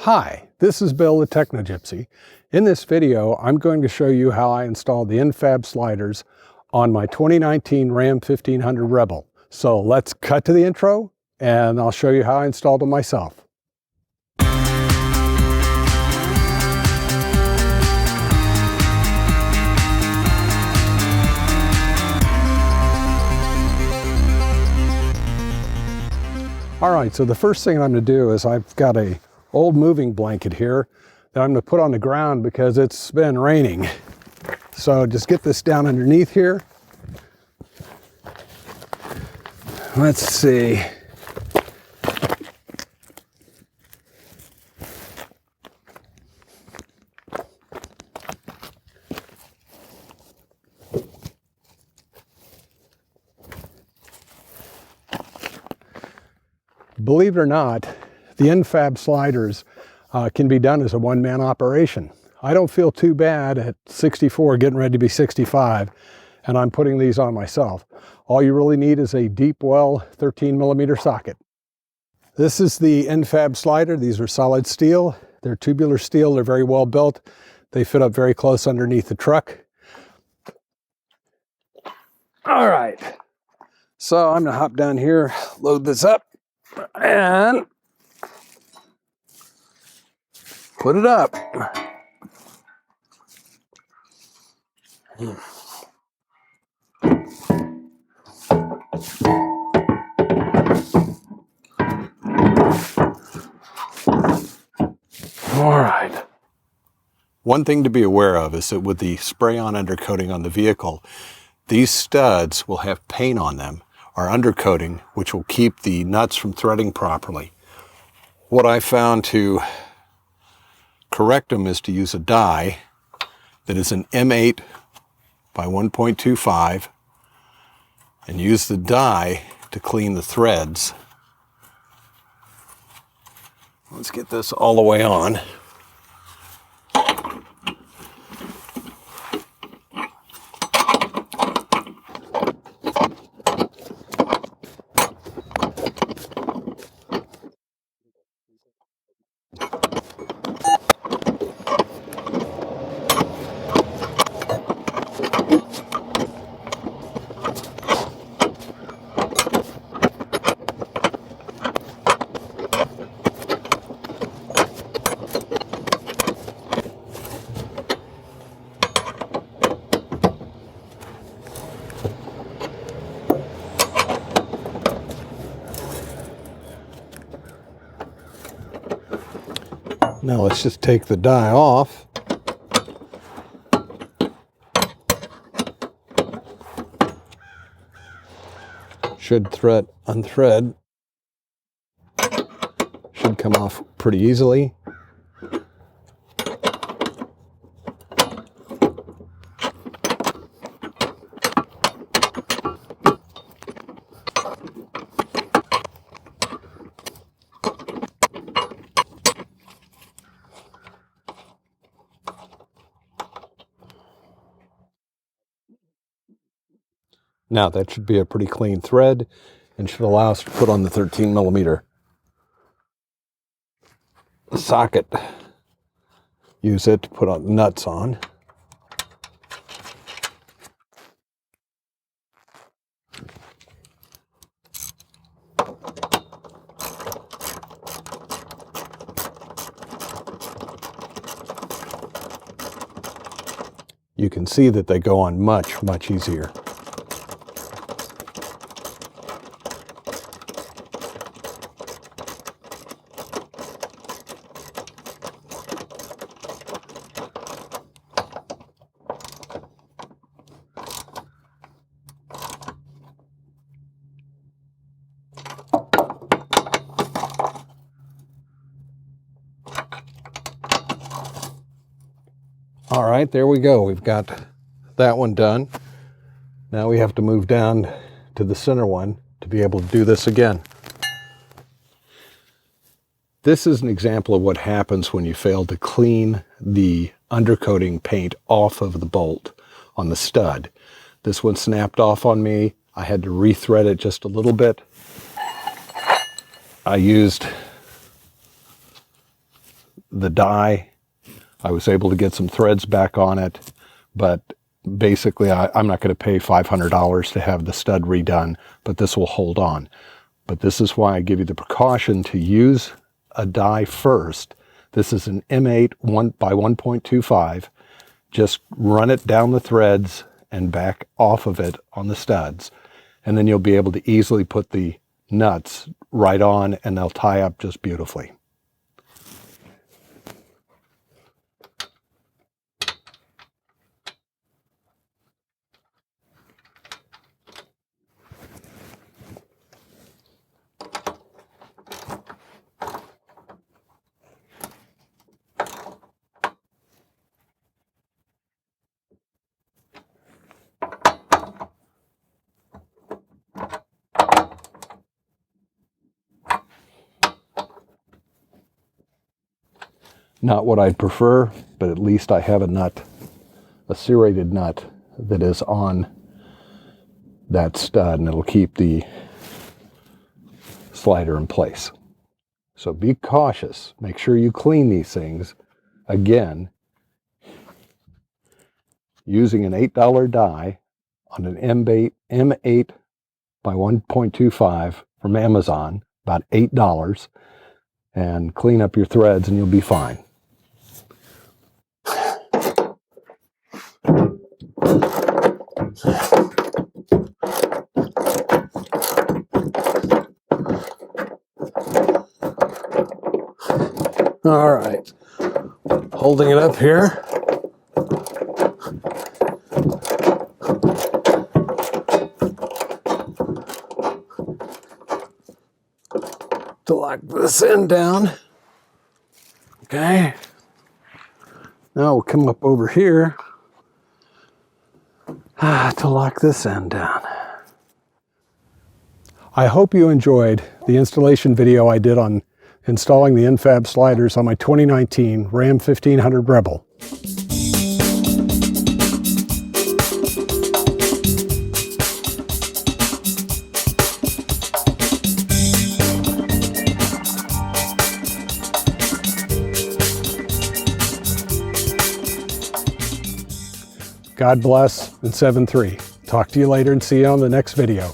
Hi, this is Bill the Techno Gypsy. In this video, I'm going to show you how I installed the N-Fab Sliders on my 2019 Ram 1500 Rebel. So let's cut to the intro and I'll show you how I installed them myself. All right, so the first thing I'm going to do is I've got a old moving blanket here that I'm going to put on the ground because it's been raining. So just get this down underneath here. Let's see. Believe it or not, the N-Fab Sliders can be done as a one-man operation. I don't feel too bad at 64, getting ready to be 65, and I'm putting these on myself. All you really need is a deep well 13mm socket. This is the N-Fab Slider. These are solid steel. They're tubular steel. They're very well built. They fit up very close underneath the truck. All right. So I'm going to hop down here, load this up, and put it up. All right. One thing to be aware of is that with the spray-on undercoating on the vehicle, these studs will have paint on them, or undercoating, which will keep the nuts from threading properly. What I found to correct them is to use a die that is an M8 by 1.25 and use the die to clean the threads. Let's get this all the way on. Now let's just take the die off. Should unthread. Should come off pretty easily. Now that should be a pretty clean thread and should allow us to put on the 13mm socket. Use it to put on the nuts on. You can see that they go on much, much easier. All right, there we go. We've got that one done. Now we have to move down to the center one to be able to do this again. This is an example of what happens when you fail to clean the undercoating paint off of the bolt on the stud. This one snapped off on me. I had to rethread it just a little bit. I used the die. I was able to get some threads back on it, but basically I'm not going to pay $500 to have the stud redone, but this will hold on. But this is why I give you the precaution to use a die first. This is an M8 by 1.25. Just run it down the threads and back off of it on the studs, and then you'll be able to easily put the nuts right on, and they'll tie up just beautifully. Not what I'd prefer, but at least I have a nut, a serrated nut that is on that stud, and it'll keep the slider in place. So be cautious. Make sure you clean these things. Again, using an $8 die on an M8 by 1.25 from Amazon, about $8, and clean up your threads and you'll be fine. All right, holding it up here. To lock this end down. Okay. Now we'll come up over here to lock this end down. I hope you enjoyed the installation video I did on installing the N-Fab sliders on my 2019 Ram 1500 Rebel. God bless and 7-3. Talk to you later and see you on the next video.